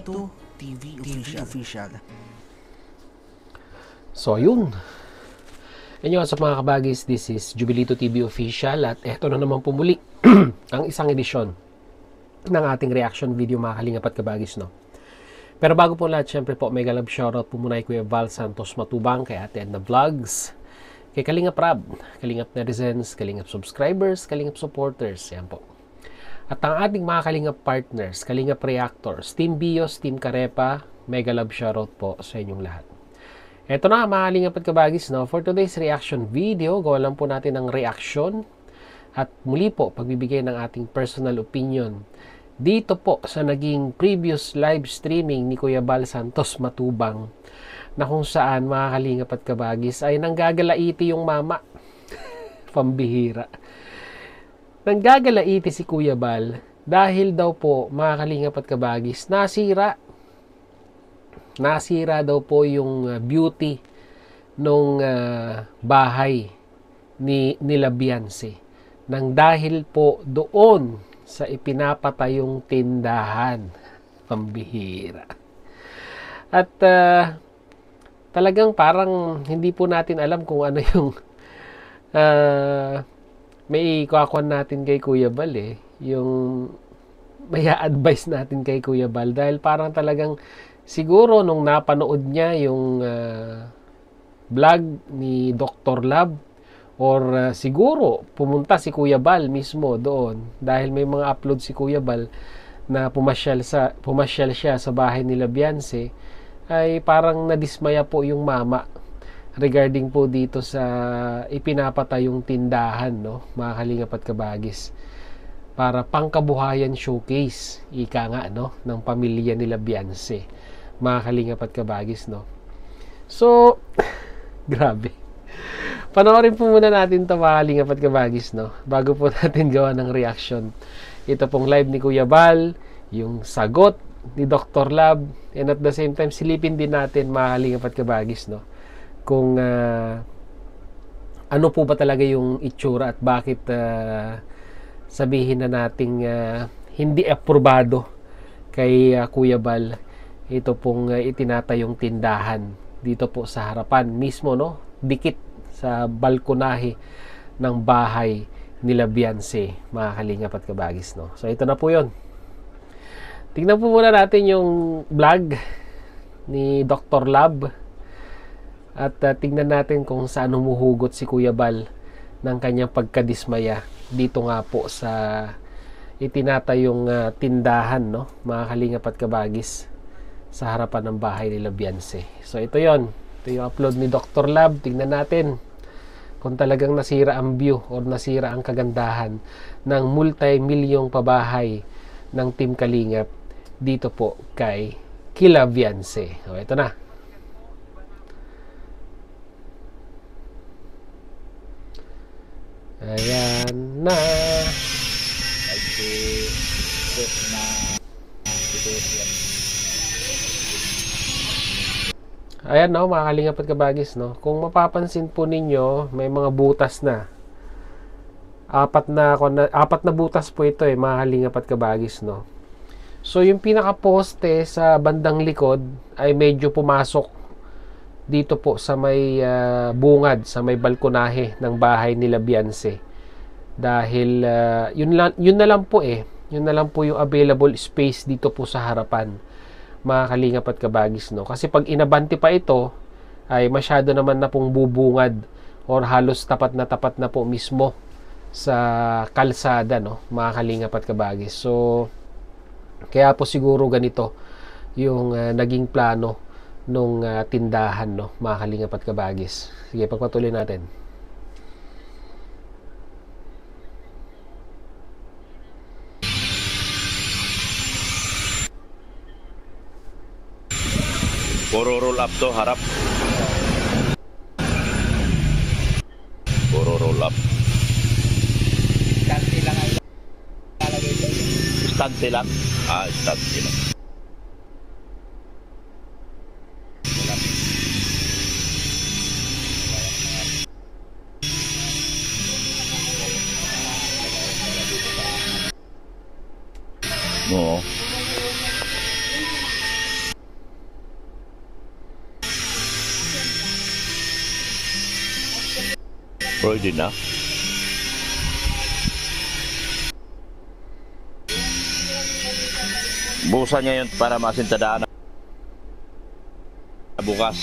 Jubilito TV Official. So, yun. Yan yun, sa mga kabagis, this is Jubilito TV Official at eto na naman pumuli ang isang edisyon ng ating reaction video, mga kalingap at kabagis, no? Pero bago po lahat, syempre po, mega love shoutout po muna kay Kuya Val Santos Matubang, kay Ate Edna Vlogs, kay Kalingap Rab, Kalingap Netizens, Kalingap Subscribers, Kalingap Supporters, yan po. At ang ating mga Kalingap Partners, Kalingap Reactors, Team Bios, Team Karepa, mega love shoutout po sa inyong lahat. Eto na mga Kalingap at kabagis, no? For today's reaction video, gawa lang po natin ng reaction at muli po pagbibigay ng ating personal opinion dito po sa naging previous live streaming ni Kuya Val Santos Matubang, na kung saan mga Kalingap at kabagis ay nanggagalaiti yung mama. Pambihira. Nanggagalaiti si Kuya Val dahil daw po, mga Kalingap at kabagis, nasira daw po yung beauty nung bahay nila Beyonce, nang dahil po doon sa ipinapatayong tindahan. Pambihira. At talagang parang hindi po natin alam kung ano yung may ikukuhan natin kay Kuya Val, yung may advice natin kay Kuya Val, dahil parang talagang siguro nung napanood niya yung vlog ni Dr. Lab, or siguro pumunta si Kuya Val mismo doon dahil may mga upload si Kuya Val na pumasyal siya sa bahay nila Beyonce, ay parang nadismaya po yung mama regarding po dito sa ipinapatayong tindahan, no, mga Kalingap at kabagis, para pangkabuhayan showcase, ika nga, no, ng pamilya nila Beyonce, mga Kalingap at kabagis, no. So, grabe. Panoorin po muna natin ito, mga Kalingap at kabagis, no, bago po natin gawa ng reaction. Ito pong live ni Kuya Val, yung sagot ni Dr. Lab, and at the same time, silipin din natin, mga Kalingap at kabagis, no, kung ano po ba talaga yung itsura at bakit sabihin na nating hindi aprobado kay Kuya Val ito pong itinatayong tindahan dito po sa harapan mismo, no, dikit sa balkonahe ng bahay nila Beyonce, mga Kalingap at kabagis, no. So ito na po yon. Tingnan po muna natin yung vlog ni Dr. Lab at tingnan natin kung saan humuhugot si Kuya Val ng kanyang pagkadismaya dito nga po sa itinatayong tindahan, no, mga Kalingap at kabagis, sa harapan ng bahay nila Beyonce. So ito yon, ito yung upload ni Dr. Lab. Tingnan natin kung talagang nasira ang view or nasira ang kagandahan ng multi-milyong pabahay ng Team Kalingap dito po kay Kila Beyonce. O ito na. Ayan na. Ayan, no, mga Kalingap at kabagis, no. Kung mapapansin po ninyo, may mga butas na. Apat na butas po ito, mga Kalingap at kabagis, no. So yung pinaka-poste sa bandang likod ay medyo pumasok dito po sa may bungad, sa may balkonahe ng bahay nila Beyonce. Dahil yun na lang po yung available space dito po sa harapan, mga Kalingap at kabagis, no. Kasi pag inabanti pa ito ay masyado naman na pong bubungad or halos tapat na po mismo sa kalsada, no, mga Kalingap at kabagis. So kaya po siguro ganito yung naging plano nung tindahan, no, mga Kalingap at kabagis. Sige, pagpatuloy natin. Puro roll up to, harap. Puro roll up. Stante lang ang lalagay doon. Stante lang? Ah, stante lang. Oo. Pwede na. Busan niya yun para masintadaan na bukas.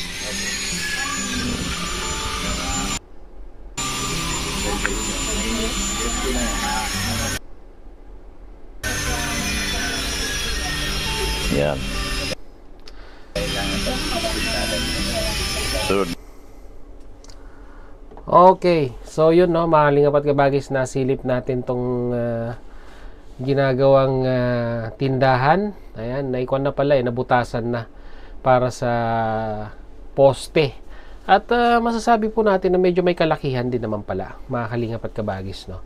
Yan. Sunod. Okay, so yun no, mga kalingap at kabagis, nasilip natin tong ginagawang tindahan. Ayan, naikuan na pala nabutasan na para sa poste. At masasabi po natin na medyo may kalakihan din naman pala, mga kalingap at kabagis, no.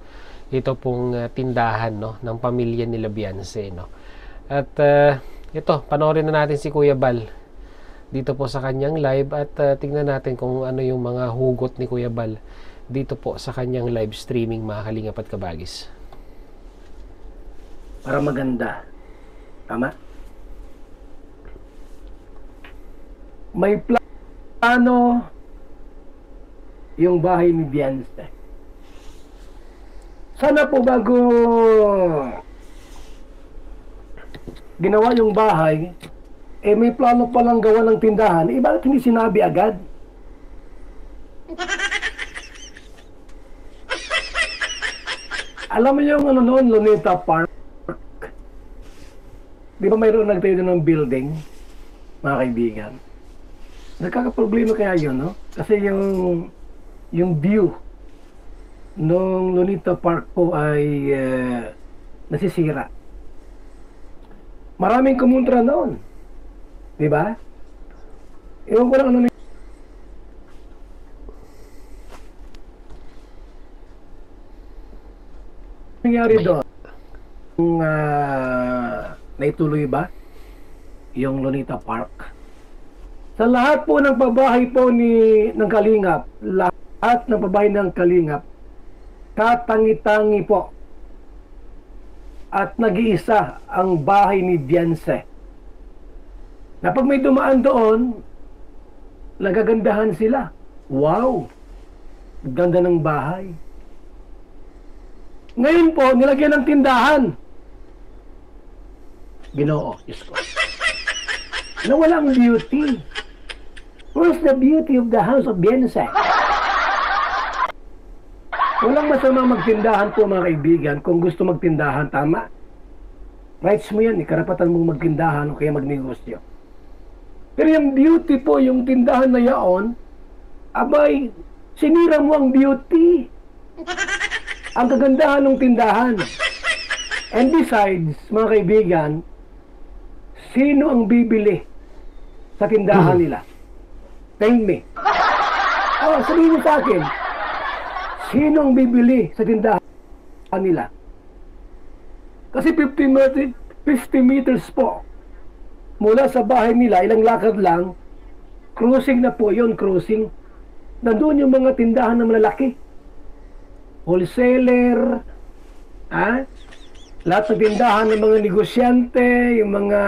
Ito pong tindahan, no, ng pamilya nila Bianse, no. At ito, panoorin na natin si Kuya Bal dito po sa kanyang live at tingnan natin kung ano yung mga hugot ni Kuya Bal dito po sa kanyang live streaming, mga kalingap at kabagis. Para maganda. Tama? May plano yung bahay ni Bianse. Sana po bago ginawa yung bahay, may plano palang gawa ng tindahan, bakit hindi sinabi agad? Alam mo yung ano noon, Luneta Park? Di ba mayroon nagtayo ng building, mga kaibigan? Nagkakaproblema kaya yun, no? Kasi yung view nung Luneta Park po ay nasisira. Maraming kumontra noon. Di ba? Ewan ko lang ano nangyari doon. Yung naituloy ba yung Luneta Park? Sa lahat po ng pabahay po ng Kalingap, lahat ng pabahay ng Kalingap, katangi-tangi po at nag-iisa ang bahay ni Bianse. Na pag may dumaan doon, nagagandahan sila. Wow! Ganda ng bahay. Ngayon po, nilagyan ng tindahan. Ginoo, Diyos ko. Na walang beauty. Where's the beauty of the house of Bianse? Walang masama magtindahan po, mga kaibigan, kung gusto magtindahan, tama. Rights mo yan, karapatan mong magtindahan o kaya magnegosyo. Pero yung beauty po, yung tindahan na yaon, abay, sinira mo ang beauty. Ang kagandahan ng tindahan. And besides, mga kaibigan, sino ang bibili sa tindahan nila? Tell me. Sabihin mo sa akin, sino ang bibili sa tindahan nila? Kasi 50 meters po mula sa bahay nila, ilang lakad lang, cruising na po yon, cruising. Nandun yung mga tindahan na malalaki. Wholesaler, lahat ng tindahan ng mga negosyante, yung mga,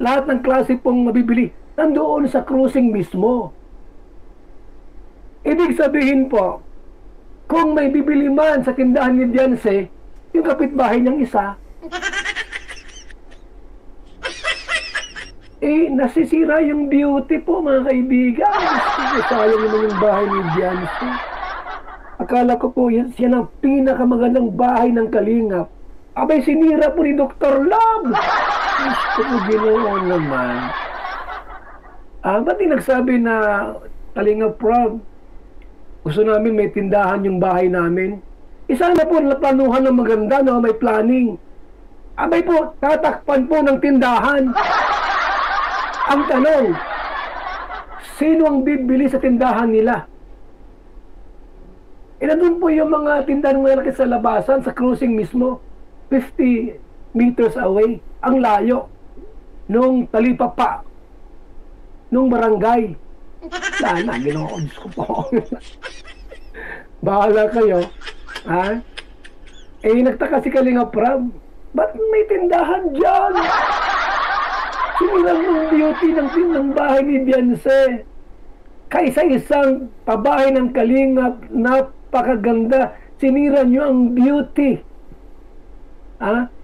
lahat ng klase pong mabibili, nandoon sa cruising mismo. Ibig sabihin po, kung may bibili man sa tindahan ni Bianse, yung kapitbahay niyang isa, nasisira yung beauty po, mga kaibigan. Sayang naman yung bahay ni Bianse. Akala ko po, yan ang pinakamagandang bahay ng Kalingap. Abay, sinira po ni Dr. Love. Gusto ko ginoon naman. Ba't nagsabi na Kalingap Rob, gusto namin may tindahan yung bahay namin? Isa na po naplanuhan ng maganda, no? May planning. Abay po, tatakpan po ng tindahan. Ang tanong, sino ang bibili sa tindahan nila? Nandun po yung mga tindahan ng malaki sa labasan, sa cruising mismo, 50 meters away, ang layo nung talipapa, nung barangay. Sana, Ginoo, Diyos ko po. Bahala kayo. Nagtaka si Kalingap Rob, ba't may tindahan dyan? Sinilang ng beauty ng bahay ni Bianse. Kaisa-isang pabahay ng Kalingap na napakaganda. Sinira nyo ang beauty.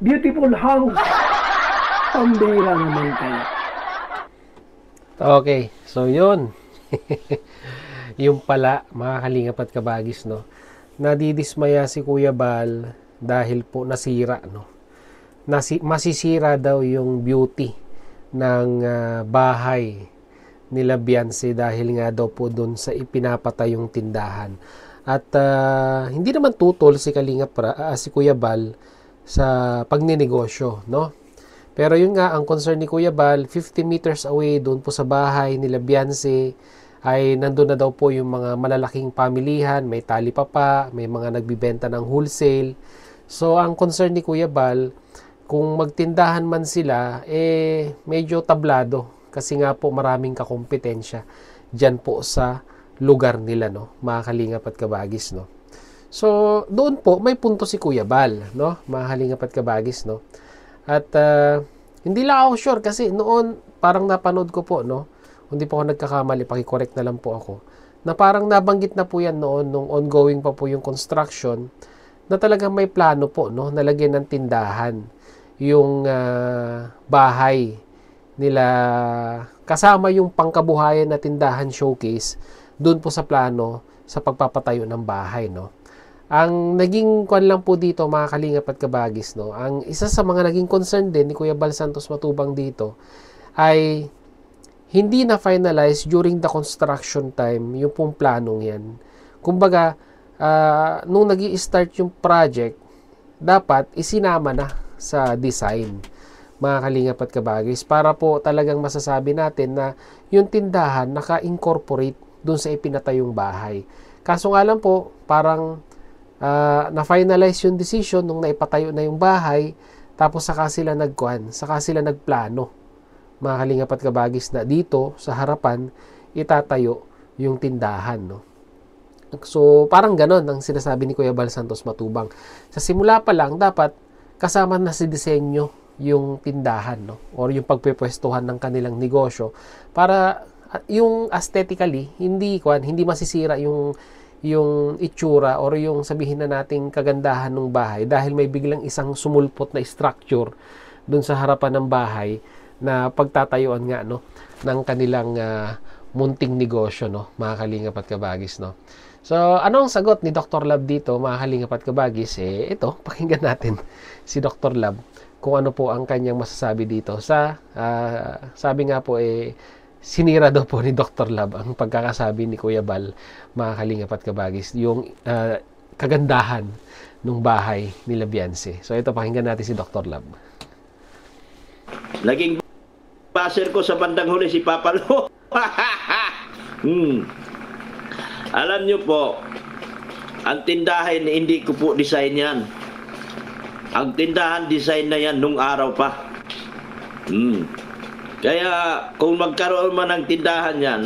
Beautiful house. Pambira naman kayo. Okay, so yun. Yung pala, mga kalingap at kabagis, no? Nadidismaya si Kuya Bal dahil po nasira, no? Masisira daw yung beauty ng bahay nila Beyonce dahil nga daw po dun sa ipinapatay yung tindahan. At hindi naman tutol si si Kuya Bal sa pagninegosyo, no? Pero yun nga, ang concern ni Kuya Bal, 50 meters away doon po sa bahay nila Beyonce, ay nandun na daw po yung mga malalaking pamilihan, may talipapa, may mga nagbibenta ng wholesale. So, ang concern ni Kuya Bal, kung magtindahan man sila, medyo tablado. Kasi nga po maraming kakompetensya dyan po sa lugar nila, no? Mga kalingap at kabagis, no? So, doon po, may punto si Kuya Bal, no? Mga kalingap at kabagis, no? At hindi lang ako sure kasi noon parang napanood ko po, no? Hindi po ako nagkakamali, paki-correct na lang po ako. Na parang nabanggit na po yan noon nung ongoing pa po yung construction na talagang may plano po, no? Nalagyan ng tindahan yung bahay nila kasama yung pangkabuhayan na tindahan showcase doon po sa plano sa pagpapatayo ng bahay, no? Ang naging kwan lang po dito, mga kalingap at kabagis, no? Ang isa sa mga naging concern din ni Kuya Bal Santos Matubang dito ay hindi na finalize during the construction time yung pong planong yan. Kumbaga, nung nag-i-start yung project, dapat isinama na sa design, mga kalingap at kabagis, para po talagang masasabi natin na yung tindahan naka-incorporate dun sa ipinatayong bahay. Kaso nga lang po, parang na-finalize yung decision nung naipatayo na yung bahay, tapos saka sila nagplano, mga kalingap at kabagis, na dito sa harapan itatayo yung tindahan, no? So parang ganon ang sinasabi ni Kuya Bal Santos Matubang. Sa simula pa lang dapat kasama na si disenyo yung tindahan, no? Or yung pagpepwestuhan ng kanilang negosyo para yung aesthetically hindi masisira yung itsura or yung sabihin na nating kagandahan ng bahay dahil may biglang isang sumulpot na structure dun sa harapan ng bahay na pagtatayuan nga, no, ng kanilang munting negosyo, no, mga kalingap at kabagis, no. So, ano ang sagot ni Dr. Lab dito, mga kalingap at kabagis? Ito, pakinggan natin si Dr. Lab kung ano po ang kanyang masasabi dito sa sabi nga po sinira daw po ni Dr. Lab ang pagkakasabi ni Kuya Bal, mga kalingap at kabagis, yung kagandahan ng bahay nila Beyonce. So ito, pakinggan natin si Dr. Lab. Naging baser ko sa bandang huli si Papa Lo. Alam nyo po, ang tindahan hindi ko po design yan. Ang tindahan design na yan nung araw pa. Kaya kung magkaroon man ng tindahan yan,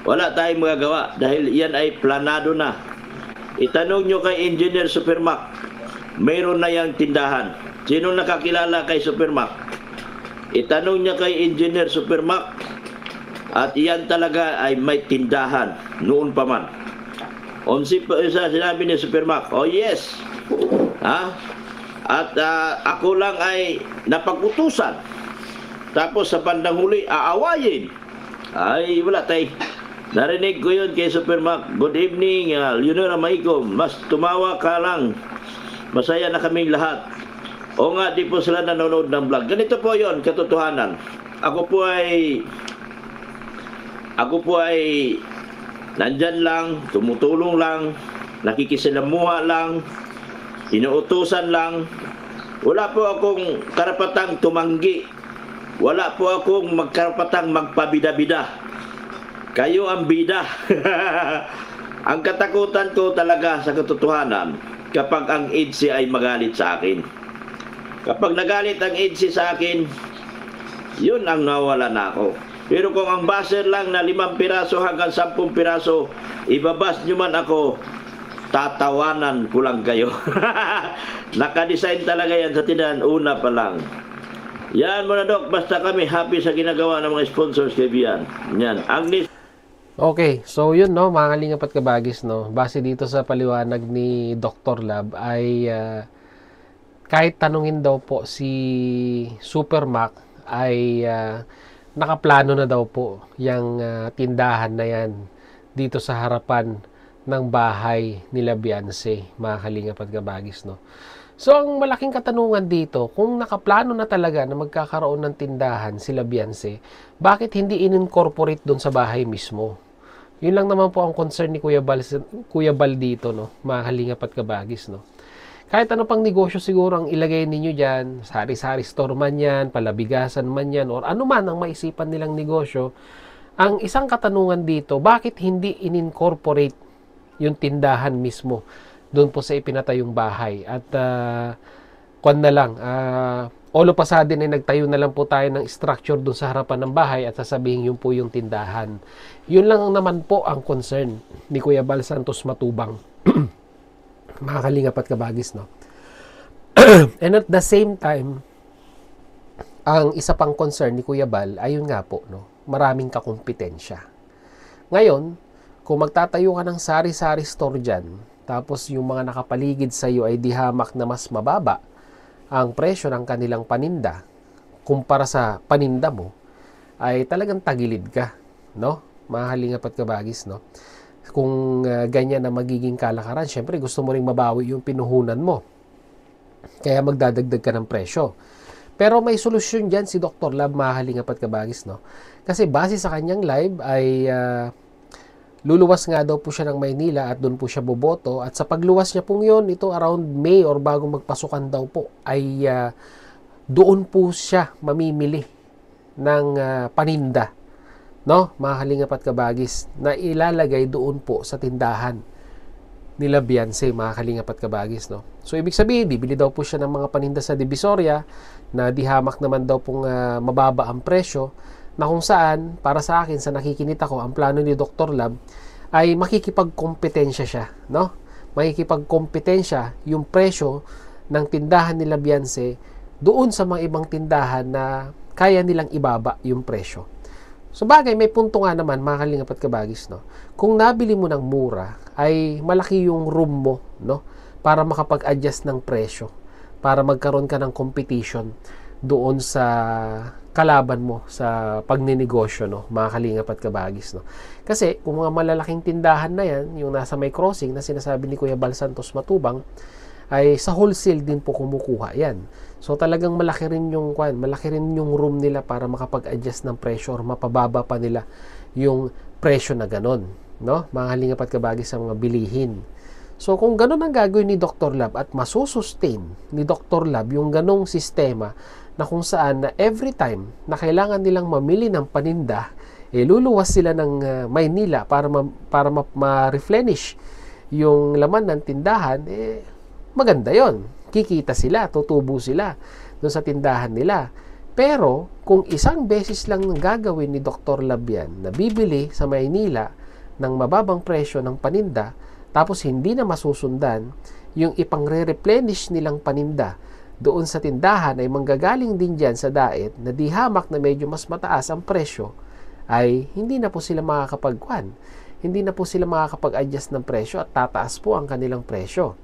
wala tayong magagawa dahil yan ay planado na. Itanong nyo kay Engineer Supermac, mayroon na yang tindahan. Sino nakakilala kay Supermac? Itanong niya kay Engineer Supermac at iyan talaga ay may tindahan noon pa man. Sinabi ni Supermac, oh yes, at ako lang ay napag-utusan. Tapos sa bandang huli, aawayin. Ay, wala tayo. Narinig ko yun kay Supermac. Good evening, Leonora Maico. Mas tumawa ka lang. Masaya na kaming lahat. O nga, di po sila nanonood ng vlog. Ganito po yun, katotohanan. Ako po ay nandyan lang, tumutulong lang, nakikisilamuha lang, inuutusan lang. Wala po akong karapatang tumanggi. Wala po akong magkarapatang magpabida-bida. Kayo ang bida. Ang katakutan ko talaga sa katotohanan, kapag ang EDSI ay magalit sa akin. Kapag nagalit ang EDSI sa akin, yun ang nawala na ako. Pero kung ang baser lang na 5 piraso hanggang 10 piraso, ibabas nyo man ako, tatawanan ko lang kayo. Nakadesign talaga yan sa tindahan, una pa lang. Yan muna, Dok, basta kami happy sa ginagawa ng mga sponsors kay Bian. Yan. Okay, so yun no, mga kalingap at kabagis no. Base dito sa paliwanag ni Dr. Lab ay kahit tanungin daw po si Supermac ay nakaplano na daw po yung tindahan na yan dito sa harapan ng bahay nila Beyonce, mga kalingap at kabagis no. So ang malaking katanungan dito, kung nakaplano na talaga na magkakaroon ng tindahan sila Beyonce, bakit hindi in-incorporate doon sa bahay mismo? Yun lang naman po ang concern ni Kuya Bal dito, no? Mga kalingap at kabagis, no? Kahit ano pang negosyo siguro ang ilagay ninyo dyan, sari-sari store man yan, palabigasan man yan, or ano man ang maisipan nilang negosyo, ang isang katanungan dito, bakit hindi in-incorporate yung tindahan mismo doon po sa ipinatayong bahay? At kwan na lang, all of a sudden ay nagtayo na lang po tayo ng structure doon sa harapan ng bahay at sasabihin yun po yung tindahan. Yun lang naman po ang concern ni Kuya Bal Santos Matubang. Mga kalingap at kabagis, no? And at the same time, ang isa pang concern ni Kuya Bal, ayun nga po, no? Maraming kakumpetensya. Ngayon, kung magtatayo ka ng sari-sari store dyan, tapos yung mga nakapaligid sa iyo ay dihamak na mas mababa ang presyo ng kanilang paninda kumpara sa paninda mo, ay talagang tagilid ka, no? Mga kalingap at kabagis, no? Kung ganyan na magiging kalakaran, syempre gusto mo ring mabawi yung pinuhunan mo. Kaya magdadagdag ka ng presyo. Pero may solusyon dyan si Dr. Lab, mga kalingap at kabagis, no? Kasi base sa kanyang live ay luluwas nga daw po siya ng Maynila at doon po siya boboto. At sa pagluwas niya pong yun, ito around May or bago magpasukan daw po, ay doon po siya mamimili ng paninda, no? Mga kalingap at kabagis, na ilalagay doon po sa tindahan nila Beyonce, mga kalingap at kabagis, no? So ibig sabihin, bibili daw po siya ng mga paninda sa Divisoria na dihamak naman daw pong mababa ang presyo, na kung saan, para sa akin, sa nakikinita ko, ang plano ni Dr. Lab ay makikipagkompetensya siya, no? Makikipagkompetensya yung presyo ng tindahan nila Beyonce doon sa mga ibang tindahan na kaya nilang ibaba yung presyo. So bagay, may punto nga naman, mga kalingap at kabagis, no? Kung nabili mo ng mura, ay malaki yung room mo, no? Para makapag-adjust ng presyo, para magkaroon ka ng competition doon sa kalaban mo sa pagninegosyo, no? Mga kalingap at kabagis, no? Kasi kung mga malalaking tindahan na yan, yung nasa may crossing na sinasabi ni Kuya Bal Santos Matubang, ay sa wholesale din po kumukuha yan. So talagang malaki rin yung room nila para makapag-adjust ng presyo or mapababa pa nila yung presyo na ganon, no? Mga kalingap at kabagis sa mga bilihin. So kung ganon ang gagawin ni Dr. Lab at masusustain ni Dr. Lab yung ganong sistema na kung saan na every time na kailangan nilang mamili ng paninda, luluwas sila ng Maynila para ma-replenish yung laman ng tindahan, maganda yon. Kikita sila, tutubo sila doon sa tindahan nila. Pero kung isang beses lang gagawin ni Dr. Lab yan, na bibili sa Maynila ng mababang presyo ng paninda, tapos hindi na masusundan yung ipang-replenish nilang paninda doon sa tindahan, ay manggagaling din dyan sa daet na dihamak na medyo mas mataas ang presyo, ay hindi na po sila hindi na po sila makakapag-adjust ng presyo at tataas po ang kanilang presyo.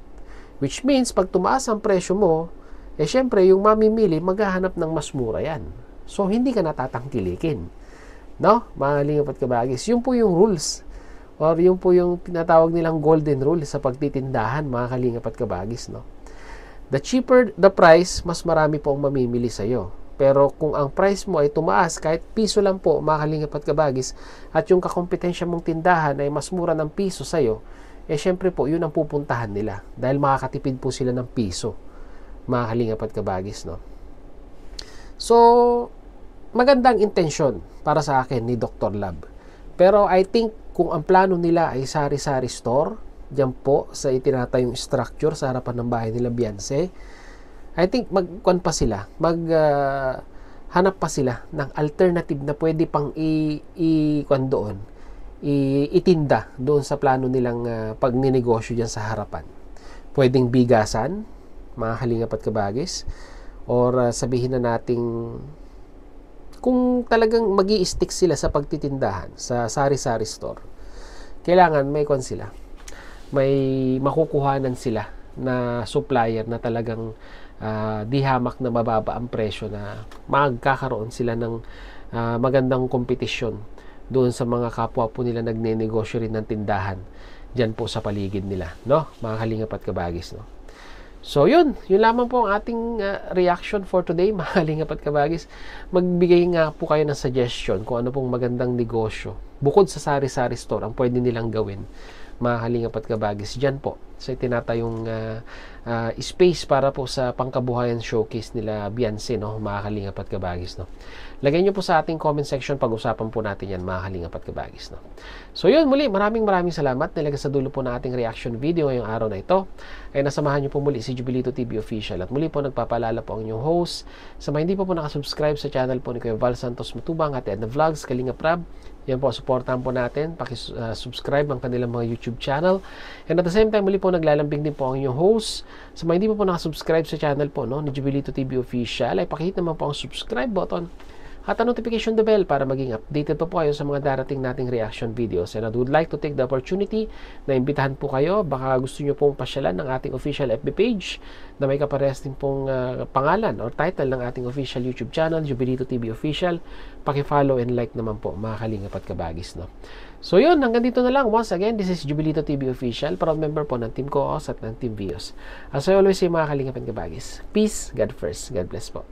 Which means, pag tumaas ang presyo mo, syempre yung mamimili, maghahanap ng mas mura yan. So, hindi ka natatangkilikin, no? Mga kalingap at kabagis, yun po yung rules, or yun po yung tinatawag nilang golden rule sa pagtitindahan, mga kalingap at kabagis, no? The cheaper the price, mas marami po ang mamimili sa'yo. Pero kung ang price mo ay tumaas, kahit piso lang po, mga kalingap at kabagis, at yung kakompetensya mong tindahan ay mas mura ng piso sa'yo, syempre po, yun ang pupuntahan nila. Dahil makakatipid po sila ng piso, mga kalingap at kabagis, no? So, magandang intensyon para sa akin ni Dr. Lab. Pero I think, kung ang plano nila ay sari-sari store, diyan po sa itinatayong structure sa harapan ng bahay nila Beyonce, I think maghanap pa sila ng alternative na pwede pang itinda doon sa plano nilang pagninegosyo diyan sa harapan. Pwedeng bigasan, mga kalingap at kabagis, or sabihin na nating kung talagang magi-stick sila sa pagtitindahan sa sari-sari store, kailangan may sila, may makukuhanan sila na supplier na talagang di hamak na mababa ang presyo, na magkakaroon sila ng magandang kompetisyon doon sa mga kapwa po nila nagnenegosyo rin ng tindahan dyan po sa paligid nila, no, mga kalingap at kabagis, no. So yun lamang po ang ating reaction for today, mga kalingap at kabagis. Magbigay nga po kayo ng suggestion kung ano pong magandang negosyo bukod sa sari-sari store ang pwede nilang gawin, mga kalingap at kabagis, dyan po sa tinatayong space para po sa pangkabuhayan showcase nila Beyonce, no, mga kalingap at kabagis, no. Lagay nyo po sa ating comment section, pag-usapan po natin yan, mga kalingap at kabagis, no. So yun, muli maraming salamat. Nilagay sa dulo po na ating reaction video ngayong araw na ito ay nasamahan nyo po muli si Jubilito TV Official, at muli po nagpapaalala po ang inyong host sa mga hindi po nakasubscribe sa channel po ni Kuya Val Santos Matubang at Edna Vlogs, Kalingap Rab. Yan po, supportahan po natin, subscribe ang kanilang mga YouTube channel. And at the same time, muli po naglalambing din po ang inyong host sa mga hindi po nakasubscribe sa channel po, no, ni Jubilito TV Official, ay pakihit naman po ang subscribe button at ang notification the bell para maging updated po kayo sa mga darating nating reaction videos. And I would like to take the opportunity na imbitahan po kayo, baka gusto nyo pong pasyalan ng ating official FB page na may kaparehas din pong pangalan or title ng ating official YouTube channel, Jubilito TV Official. Paki-follow and like naman po, mga kalingap at kabagis, no. So yun, hanggang dito na lang. Once again, this is Jubilito TV Official, proud member po ng Team Koos at ng Team Vios. As I always say, mga kalingap at kabagis, peace, God first, God bless po.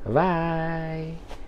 Bye!